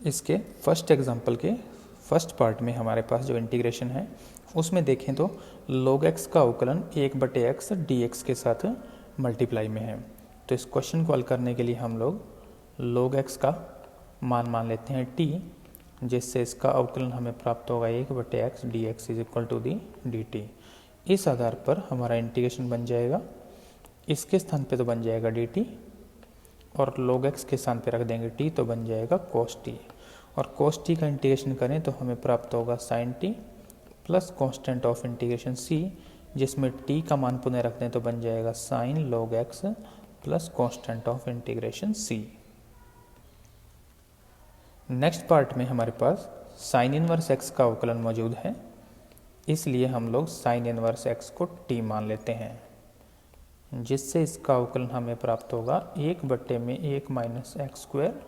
इसके first example के first part में हमारे पास जो इंटीग्रेशन है उसमें देखें तो log x का अवकलन 1/x dx के साथ मल्टीप्लाई में है। तो इस क्वेश्चन को हल करने के लिए हम लोग log x का मान लेते हैं t, जिससे इसका अवकलन हमें प्राप्त होगा 1/x dx is equal to dt। इस आधार पर हमारा इंटीग्रेशन बन जाएगा, इसके स्थान पे तो बन जाएगा dt और log x के स्थान पे रख देंगे t तो बन जाएगा cos t, और cos t का इंटीग्रेशन करें तो हमें प्राप्त होगा sin t plus constant of integration c, जिसमें t का मान पुनः रख दें तो बन जाएगा sin log x plus constant of integration c। Next part में हमारे पास साइन इनवर्स x का अवकलन मौजूद है, इसलिए हम लोग साइन इनवर्स x को t मान लेते हैं, जिससे इसका अवकलन हमें प्राप्त होगा 1/1 minus x square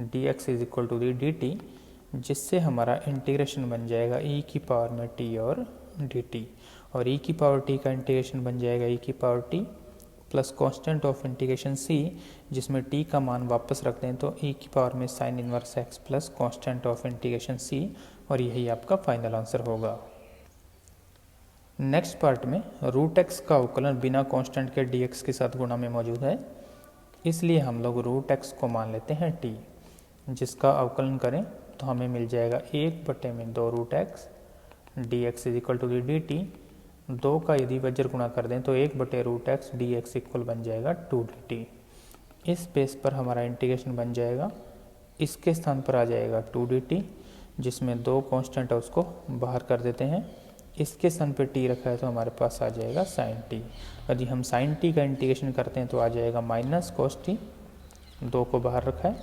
dx is equal to dt, जिससे हमारा इंटीग्रेशन बन जाएगा e की पावर में t और dt, और e की पावर t का इंटीग्रेशन बन जाएगा e की power t plus constant of integration c, जिसमें t का मान वापस रख दें तो e की पावर में sine inverse x plus constant of integration c, और यही आपका फाइनल आंसर होगा। नेक्स्ट पार्ट में रूट x का अवकलन बिना कांस्टेंट के dx के साथ गुणा में मौजूद है, इसलिए हम लोग रूट x को मान लेते हैं t, जिसका अवकलन करें तो हमें मिल जाएगा 1/2 root x dx is equal to dt। 2 का यदि वज्र गुणा कर दें तो 1/√x dx इक्वल बन जाएगा 2 dt। इस बेस पर हमारा इंटीग्रेशन बन जाएगा, इसके स्थान पर आ जाएगा 2 dt, जिसमें 2 कांस्टेंट है उसको बाहर कर देते हैं, इसके स्थान पे t रखा है तो हमारे पास आ जाएगा sin t। यदि हम sin t का इंटीग्रेशन करते हैं तो आ जाएगा माइनस cos t, 2 को बाहर रखा है,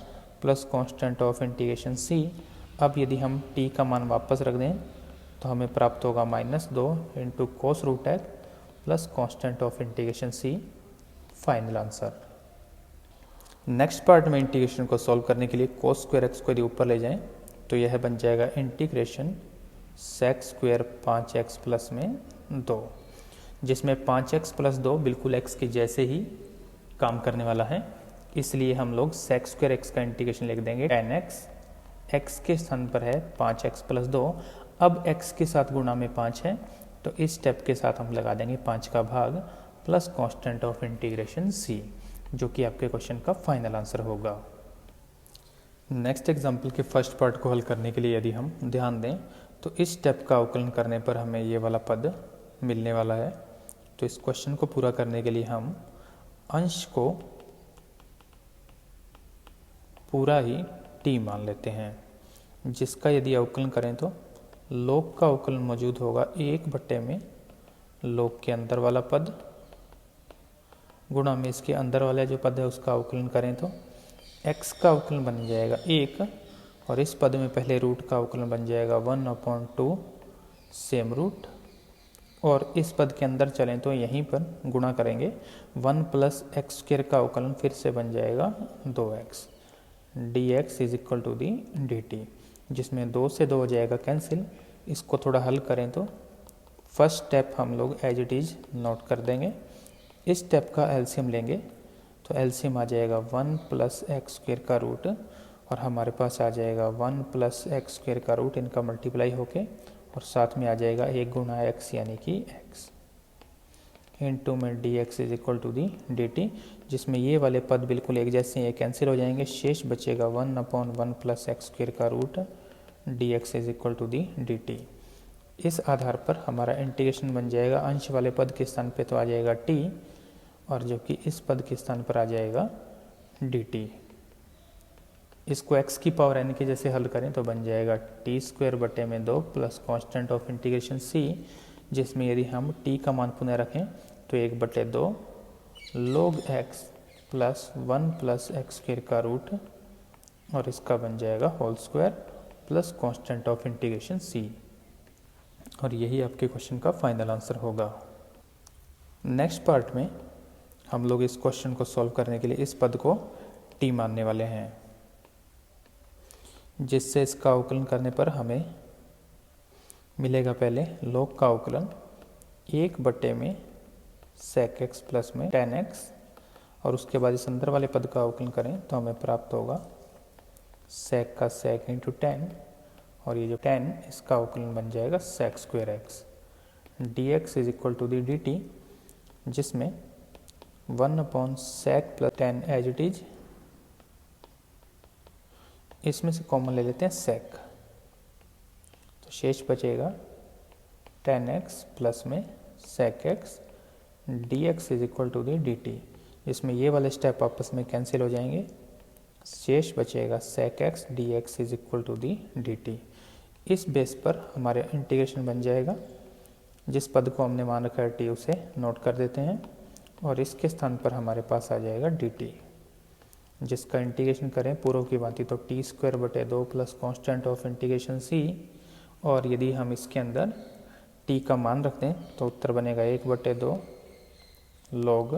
plus constant of integration c। अब यदि हम t का मान वापस रख दें तो हमें प्राप्त होगा -2 into cos root x plus constant of integration c, final answer. Next part में इंटीग्रेशन को सॉल्व करने के लिए कोस स्क्वायर x को यदि ऊपर ले जाएं तो यह बन जाएगा integration sec square 5x plus में 2, जिसमें 5x प्लस 2 बिल्कुल x के जैसे ही काम करने वाला है, इसलिए हम लोग सेक स्क्वायर x का इंटीग्रेशन लिख देंगे 10x, x के स्थान पर है 5x प्लस 2। अब x के साथ गुणा में 5 है तो इस स्टेप के साथ हम लगा देंगे 5 का भाग plus constant of integration c, जो कि आपके क्वेश्चन का फाइनल आंसर होगा। नेक्स्ट एग्जांपल के फर्स्ट पार्ट को हल करने के लिए यदि हम ध्यान दें तो इस स्टेप का अवकलन करने पर हमें ये वाला पद मिलने वाला है। तो इस क्वेश्चन को पूरा करने के लिए हम अंश को पूरा ही t मान लेते हैं, जिसका यदि अवकलन करें तो log का अवकलन मौजूद होगा 1/में log के अंदर वाला पद गुणा में इसके अंदर वाला जो पद है उसका अवकलन करें तो x का अवकलन बन जाएगा 1, और इस पद में पहले रूट का अवकलन बन जाएगा 1/2 सेम रूट, और इस पद के अंदर चलें तो यहीं पर गुणा करेंगे 1 प्लस एक्स स्क्वायर का अवकलन फिर से बन जाएगा 2x dx is equal to dt, जिसमें 2 से 2 हो जाएगा कैंसिल। इसको थोड़ा हल करें तो फर्स्ट स्टेप हम लोग एज इट इज नोट कर देंगे, इस स्टेप का एलसीएम लेंगे तो एलसीएम आ जाएगा 1 प्लस एक्स स्क्वायर का रूट, और हमारे पास आ जाएगा 1 प्लस एक्स स्क्वायर का रूट, इनका मल्टीप्लाई होके और साथ में आ जाएगा 1 गुना x यानी कि x इनटू में dx is equal to dt, जिसमें ये वाले पद बिल्कुल एक जैसे ये कैंसिल हो जाएंगे, शेष बचेगा 1/1 प्लस एक्स स्क्वायर का root dx is equal to dt। इस आधार पर हमारा इंटीग्रेशन बन जाएगा, अंश वाले पद के स्थान पे तो आ जाएगा t, और जो कि इस पद के स्थान पर आ जाएगा dt। इसको x की पावर n के जैसे हल करें तो बन जाएगा t²/2 plus constant of integration c, जिसमें यदि हम t का मान पुनः रखें तो 1/2 log x plus 1 plus x square का रूट, और इसका बन जाएगा whole square plus constant of integration c, और यही आपके क्वेश्चन का फाइनल आंसर होगा। नेक्स्ट पार्ट में हम लोग इस क्वेश्चन को सॉल्व करने के लिए इस पद को t मानने वाले हैं, जिससे इसका अवकलन करने पर हमें मिलेगा पहले log का अवकलन 1/में sec x प्लस में 10x, और उसके बाद इस अंदर वाले पद का अवकलन करें तो हमें प्राप्त होगा सेक का सेक इंटू 10, और ये जो 10 इसका अवकलन बन जाएगा sec square x. D x is equal to the d t, जिसमें 1/sec plus 10 as it is, इसमें से कॉमन ले लेते हैं सेक, तो शेष बचेगा 10x प्लस में sec x dx is equal to the d t. इसमें ये वाले स्टेप आपस में कैंसिल हो जाएंगे, शेष बचेगा sec x dx is equal to the d t. इस बेस पर हमारे इंटीग्रेशन बन जाएगा। जिस पद को हमने मान रखा है t उसे नोट कर देते हैं, और इसके स्थान पर हमारे पास आ जाएगा dt, जिसका इंटीग्रेशन करें पूर्व की भांति तो टी स्क्वायर बटे 2 plus constant of integration c, और यदि हम इसके अंदर t का मान रख दें तो उत्तर बनेगा 1/2 log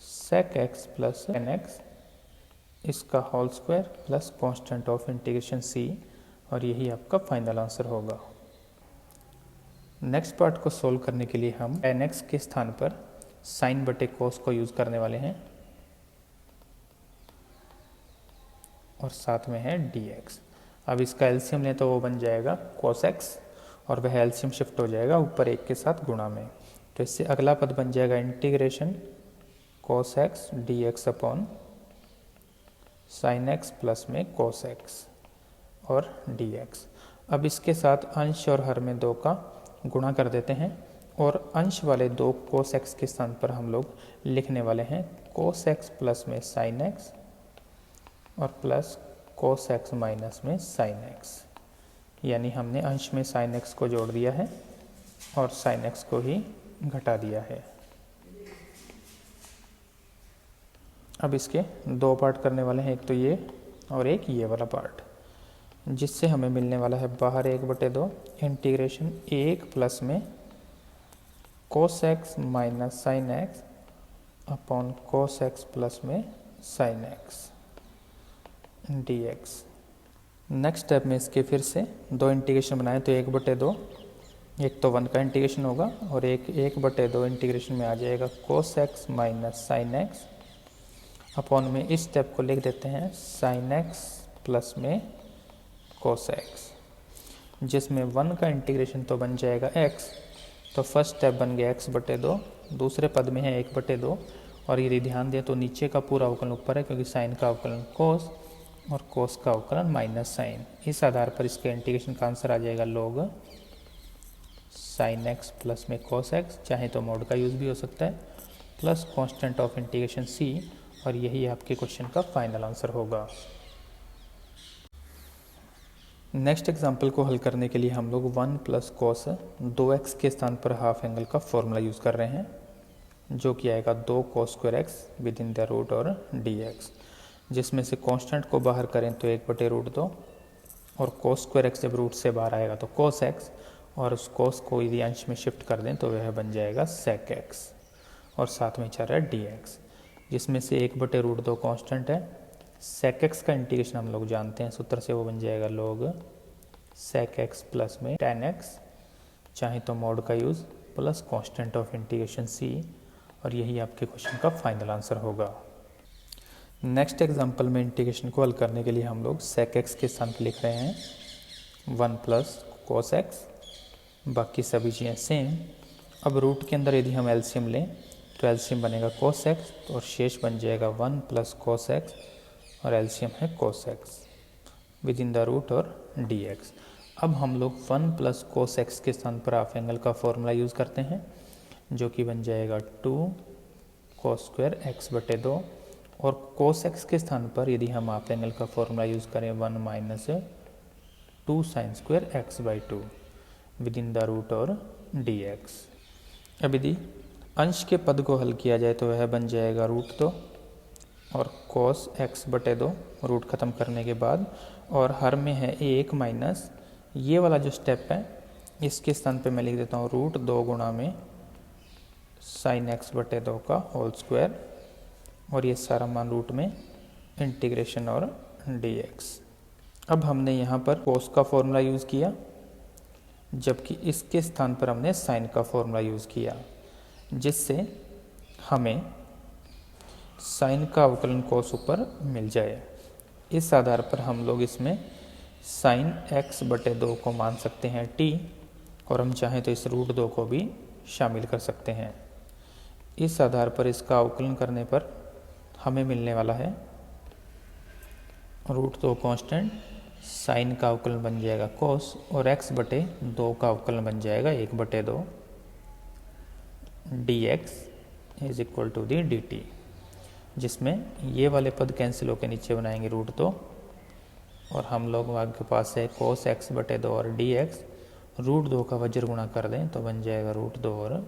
sec x plus nx, इसका whole square plus constant of integration c, और यही आपका फाइनल आंसर होगा। नेक्स्ट पार्ट को सोल्व करने के लिए हम nx के स्थान पर साइन बटे कोस को यूज करने वाले हैं, और साथ में है dx। अब इसका एलसीएम लें तो वो बन जाएगा cos x, और वह एलसीएम शिफ्ट हो जाएगा ऊपर एक के साथ गुणा में, तो इससे अगला पद बन जाएगा integration cos x dx upon sin x plus में cos x और dx। अब इसके साथ अंश और हर में 2 का गुणा कर देते हैं, और अंश वाले 2 cos x के स्थान पर हम लोग लिखने वाले हैं cos x प्लस में sin x और प्लस cos x माइनस में sin x, यानी हमने अंश में sin x को जोड़ दिया है और sin x को ही घटा दिया है। अब इसके 2 पार्ट करने वाले हैं, एक तो ये और एक ये वाला पार्ट, जिससे हमें मिलने वाला है बाहर 1/2 इंटीग्रेशन 1 प्लस में cos x minus sin x upon cos x plus में sin x dx। Next step में इसके फिर से 2 इंटीग्रेशन बनाए तो 1/2, एक तो 1 का इंटीग्रेशन होगा और एक 1/2 इंटीग्रेशन में आ जाएगा cos x minus sin x upon में इस स्टेप को लिख देते हैं sin x प्लस में cos x, जिसमें 1 का इंटीग्रेशन तो बन जाएगा x, तो फर्स्ट स्टेप बन गया x/2, दूसरे पद में है 1/2, और यदि ध्यान दें तो नीचे का पूरा अवकलन ऊपर है क्योंकि साइन का अवकलन cos और cos का अवकलन माइनस साइन। इस आधार पर इसके इंटीग्रेशन का आंसर आ जाएगा log sin x प्लस में cos x, चाहे तो मोड का यूज भी हो सकता है, plus constant of integration c, और यही आपके क्वेश्चन का फाइनल आंसर होगा। नेक्स्ट एग्जाम्पल को हल करने के लिए हम लोग 1 प्लस cos 2x के स्थान पर हाफ एंगल का फॉर्मूला यूज़ कर रहे हैं, जो कि आएगा 2 cos square x within the root और dx, जिसमें से कांस्टेंट को बाहर करें तो 1/√2, और cos स्क्वायर x जब रूट से बाहर आएगा तो cos x, और उस cos को यदि अंश में शिफ्ट कर दें तो वह बन जाएगा sec x, और साथ में चल रहा है dx, जिसमें से 1/√2 कांस्टेंट है। sec x का इंटीग्रेशन हम लोग जानते हैं सूत्र से, वो बन जाएगा log sec x प्लस में tan x, चाहे तो मोड का use, plus constant of integration c, और यही आपके क्वेश्चन का फाइनल आंसर होगा। नेक्स्ट एग्जांपल में इंटीग्रेशन को हल करने के लिए हम लोग sec x के स्थान पर लिख रहे हैं 1 प्लस cos x, बाकी सभी चीज़ें सेम। अब रूट के अंदर यदि हम एलसीएम लें तो एलसीएम बनेगा cos x, और शेष बन जाएगा 1 प्लस cos x, और एलसीएम है cos x within the root और dx। अब हम लोग 1 प्लस cos x के स्थान पर हाफ एंगल का फॉर्मूला यूज़ करते हैं, जो कि बन जाएगा 2 cos स्क्वायर x/2, और cos x के स्थान पर यदि हम हाफ एंगल का फॉर्मूला यूज़ करें 1 minus 2 sin square x/2 within the root और dx। अब यदि अंश के पद को हल किया जाए तो वह बन जाएगा √2 और cos x/2 रूट ख़त्म करने के बाद, और हर में है 1 माइनस ये वाला जो स्टेप है इसके स्थान पे मैं लिख देता हूँ √2 गुणा में sin x/2 का होल स्क्वायर, और ये सारा मान रूट में इंटीग्रेशन और dx। अब हमने यहाँ पर cos का फॉर्मूला यूज़ किया, जबकि इसके स्थान पर हमने sin का फॉर्मूला यूज़ किया, जिससे हमें sin का अवकलन cos ऊपर मिल जाए। इस आधार पर हम लोग इसमें साइन x बटे 2 को मान सकते हैं t, और हम चाहें तो इस रूट 2 को भी शामिल कर सकते हैं। इस आधार पर इसका अवकलन करने पर हमें मिलने वाला है रूट 2 कांस्टेंट, साइन का अवकलन बन जाएगा कोस, और x बटे 2 का अवकलन बन जाएगा 1 बटे 2 dx is equal to the dt, जिसमें ये वाले पद कैंसिल होकर नीचे बनाएंगे रूट 2, और हम लोग आपके पास है कोस x बटे 2 और dx, रूट 2 का वज्र गुणा कर दें तो बन जाएगा रूट 2 और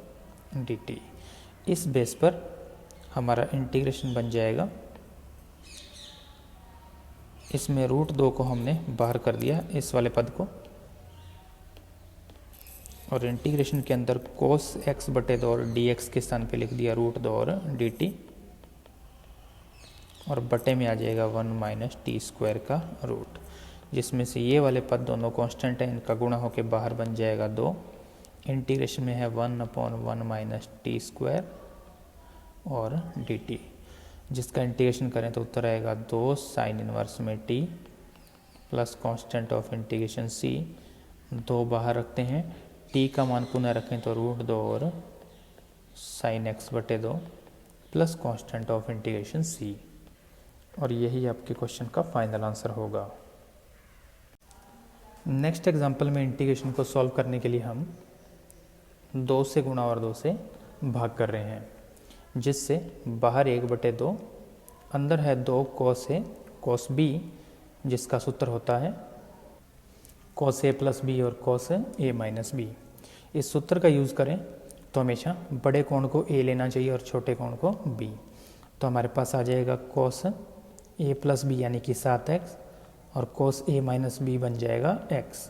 dt। इस बेस पर हमारा इंटीग्रेशन बन जाएगा, इसमें रूट 2 को हमने बाहर कर दिया इस वाले पद को, और इंटीग्रेशन के अंदर कोस x बटे 2 और dx के स्थान पे लिख दिया रूट 2 और dt, और बटे में आ जाएगा 1 माइनस टी स्क्वायर का रूट, जिसमें से ये वाले पद दोनों कांस्टेंट हैं, इनका गुणा होके बाहर बन जाएगा 2। इंटीग्रेशन में है 1/1 माइनस टी स्क्वायर और dt, जिसका इंटीग्रेशन करें तो उत्तर आएगा 2 साइन इनवर्स में t plus constant of integration c, 2 बाहर रखते हैं, t का मान पुनः रखें तो रूट 2 और साइन x बटे 2 plus constant of integration c, और यही आपके क्वेश्चन का फाइनल आंसर होगा। नेक्स्ट एग्जांपल में इंटीग्रेशन को सॉल्व करने के लिए हम 2 से गुणा और 2 से भाग कर रहे हैं, जिससे बाहर 1 बटे 2, अंदर है 2 कोस ए कोस बी, जिसका सूत्र होता है कोस ए प्लस बी और कोस ए माइनस बी। इस सूत्र का यूज़ करें तो हमेशा बड़े कोण को ए लेना चाहिए और छोटे कोण को बी। तो हमारे पास आ जाएगा कोस ए प्लस बी यानी कि 7x, और कोस ए माइनस बी बन जाएगा x,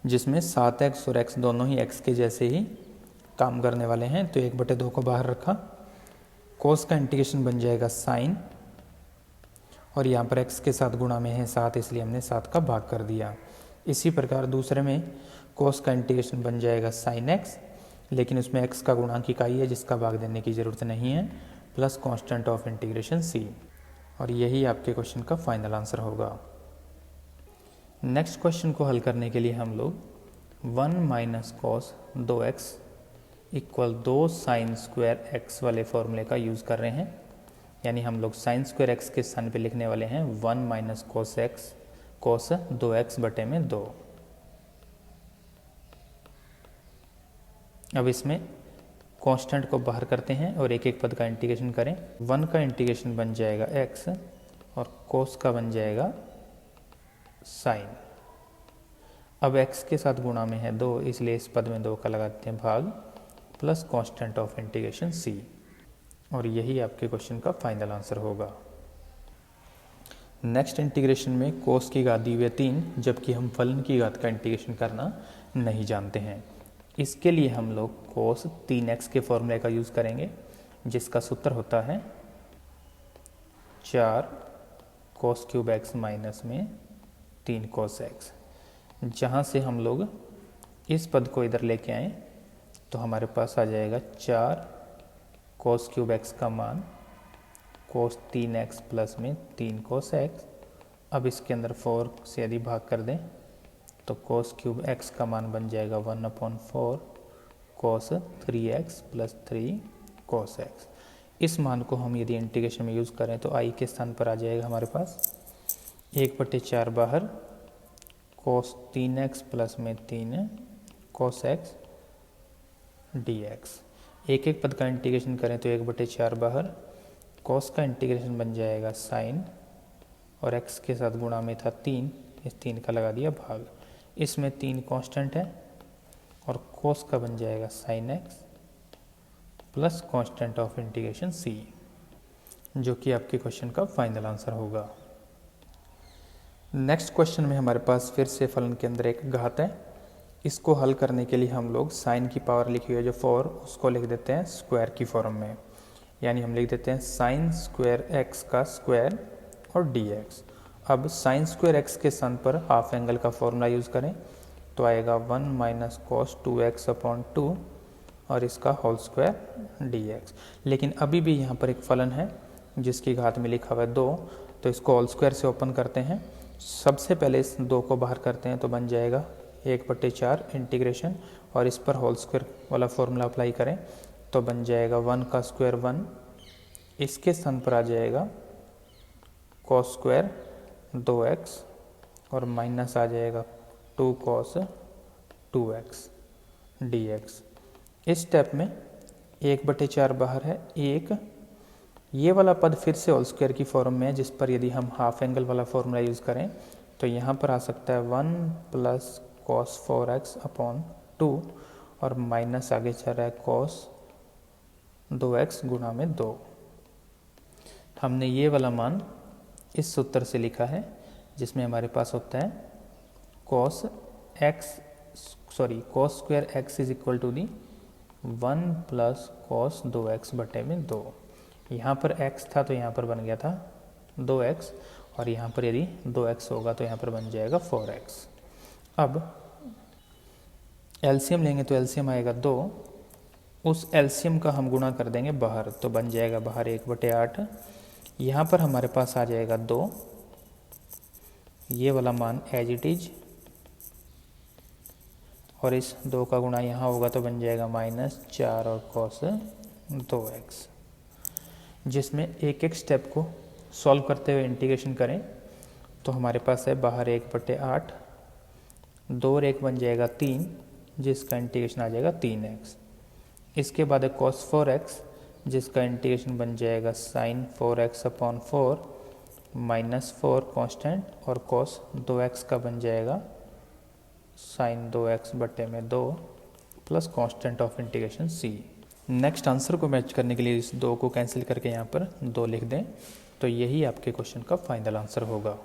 जिसमें 7x और x दोनों ही x के जैसे ही काम करने वाले हैं, तो 1 बटे 2 को बाहर रखा, कोस का इंटीग्रेशन बन जाएगा साइन, और यहाँ पर x के साथ गुणा में है 7, इसलिए हमने 7 का भाग कर दिया। इसी प्रकार दूसरे में कोस का इंटीग्रेशन बन जाएगा साइन x, लेकिन उसमें x का गुणांक इकाई है जिसका भाग देने की ज़रूरत नहीं है, plus constant of integration c, और यही आपके क्वेश्चन का फाइनल आंसर होगा। नेक्स्ट क्वेश्चन को हल करने के लिए हम लोग 1 minus cos 2x equal 2 sine square x वाले फॉर्मूले का यूज़ कर रहे हैं, यानी हम लोग साइन स्क्वायर x के स्थान पे लिखने वाले हैं 1 minus cos x cos 2x बटे में 2। अब इसमें कांस्टेंट को बाहर करते हैं और एक एक पद का इंटीग्रेशन करें। 1 का इंटीग्रेशन बन जाएगा x, और कोस का बन जाएगा साइन। अब x के साथ गुणा में है 2, इसलिए इस पद में 2 का लगाते हैं भाग, plus constant of integration c, और यही आपके क्वेश्चन का फाइनल आंसर होगा। नेक्स्ट इंटीग्रेशन में कोस की घात दी हुई है 3, जबकि हम फलन की घात का इंटीग्रेशन करना नहीं जानते हैं। इसके लिए हम लोग कोस 3x के फॉर्मूले का यूज़ करेंगे, जिसका सूत्र होता है 4 कोस क्यूब x माइनस में 3 कोस x। जहाँ से हम लोग इस पद को इधर लेके आए तो हमारे पास आ जाएगा 4 कोस क्यूब x का मान कोस 3x प्लस में 3 कोस x। अब इसके अंदर 4 से यदि भाग कर दें तो कोस क्यूब x का मान बन जाएगा 1/4 कोस 3x प्लस 3 कोस x। इस मान को हम यदि इंटीग्रेशन में यूज़ करें तो i के स्थान पर आ जाएगा हमारे पास 1/4 बाहर कोस 3x प्लस में 3 कोस x dx। एक एक पद का इंटीग्रेशन करें तो 1/4 बाहर कोस का इंटीग्रेशन बन जाएगा साइन, और x के साथ गुणा में था 3, इस 3 का लगा दिया भाग। इसमें 3 कांस्टेंट है, और कोस का बन जाएगा sine x plus constant of integration c, जो कि आपके क्वेश्चन का फाइनल आंसर होगा। नेक्स्ट क्वेश्चन में हमारे पास फिर से फलन के अंदर एक घात है। इसको हल करने के लिए हम लोग साइन की पावर लिखी हुई है जो 4, उसको लिख देते हैं स्क्वायर की फॉर्म में, यानी हम लिख देते हैं साइन स्क्वायर x का स्क्वायर और dx। अब साइन स्क्वायर x के स्थान पर हाफ एंगल का फॉर्मूला यूज़ करें तो आएगा 1 माइनस कॉस 2x अपॉन 2 और इसका होल स्क्वायर dx। लेकिन अभी भी यहाँ पर एक फलन है जिसकी घात में लिखा हुआ है 2, तो इसको होल स्क्वायर से ओपन करते हैं। सबसे पहले इस 2 को बाहर करते हैं तो बन जाएगा 1/4 इंटीग्रेशन, और इस पर होल स्क्वायर वाला फॉर्मूला अप्लाई करें तो बन जाएगा 1 का स्क्वायर 1, इसके स्थान पर आ जाएगा cos स्क्वायर 2x और माइनस आ जाएगा 2 cos 2x dx। इस स्टेप में 1/4 बाहर है, 1 ये वाला पद फिर से होल स्क्वायर की फॉर्म में है, जिस पर यदि हम हाफ एंगल वाला फॉर्मूला यूज़ करें तो यहाँ पर आ सकता है 1 प्लस cos 4x अपॉन 2 और माइनस आगे चल रहा है cos 2x गुणा में 2। हमने ये वाला मान इस सूत्र से लिखा है जिसमें हमारे पास होता है cos square x is equal to the 1 plus cos 2x बटे में 2। यहाँ पर x था तो यहाँ पर बन गया था 2x, और यहाँ पर यदि 2x होगा तो यहाँ पर बन जाएगा 4x। अब एलसीएम लेंगे तो एलसीएम आएगा 2, उस एलसीएम का हम गुणा कर देंगे बाहर तो बन जाएगा बाहर 1/8। यहाँ पर हमारे पास आ जाएगा 2, ये वाला मान एज इट इज, और इस 2 का गुणा यहाँ होगा तो बन जाएगा -4 और cos 2x। जिसमें एक एक स्टेप को सॉल्व करते हुए इंटीग्रेशन करें तो हमारे पास है बाहर 1/8, 2 और 1 बन जाएगा 3, जिसका इंटीग्रेशन आ जाएगा 3x। इसके बाद है cos 4x, जिसका इंटीग्रेशन बन जाएगा sin 4x अपॉन 4 -4 कांस्टेंट, और cos 2x का बन जाएगा sin 2x बटे में 2 plus constant of integration c। Next answer को मैच करने के लिए इस 2 को कैंसिल करके यहाँ पर 2 लिख दें तो यही आपके क्वेश्चन का फाइनल आंसर होगा।